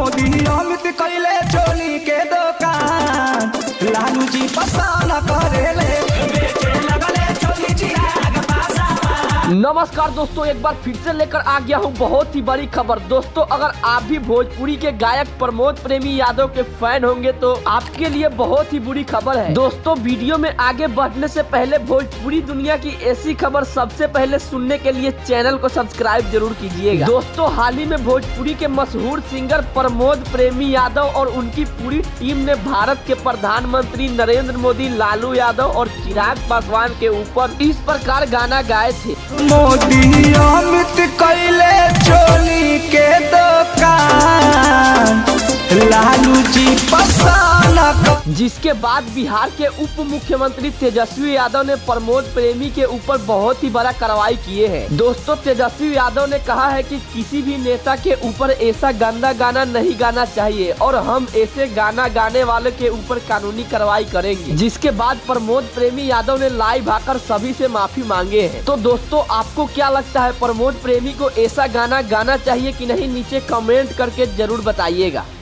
मोदी अमित कैले चोली के दुकान, लालू जी पसंद करेले बेचे लगले चोली चिराग पासवान। नमस्कार दोस्तों, एक बार फिर से लेकर आ गया हूँ बहुत ही बड़ी खबर। दोस्तों, अगर आप भी भोजपुरी के गायक प्रमोद प्रेमी यादव के फैन होंगे तो आपके लिए बहुत ही बुरी खबर है। दोस्तों, वीडियो में आगे बढ़ने से पहले भोजपुरी दुनिया की ऐसी खबर सबसे पहले सुनने के लिए चैनल को सब्सक्राइब जरूर कीजिएगा। दोस्तों, हाल ही में भोजपुरी के मशहूर सिंगर प्रमोद प्रेमी यादव और उनकी पूरी टीम ने भारत के प्रधानमंत्री नरेंद्र मोदी, लालू यादव और चिराग पासवान के ऊपर इस प्रकार गाना गाए थे। मोदी अमित कैले चोली के दुकान, लालू जी पसंद। जिसके बाद बिहार के उप मुख्यमंत्री तेजस्वी यादव ने प्रमोद प्रेमी के ऊपर बहुत ही बड़ा कार्रवाई किए हैं। दोस्तों, तेजस्वी यादव ने कहा है कि किसी भी नेता के ऊपर ऐसा गंदा गाना नहीं गाना चाहिए और हम ऐसे गाना गाने वाले के ऊपर कानूनी कार्रवाई करेंगे। जिसके बाद प्रमोद प्रेमी यादव ने लाइव आकर सभी से माफी मांगे हैं। तो दोस्तों, आपको क्या लगता है, प्रमोद प्रेमी को ऐसा गाना गाना चाहिए कि नहीं? नीचे कमेंट करके जरूर बताइएगा।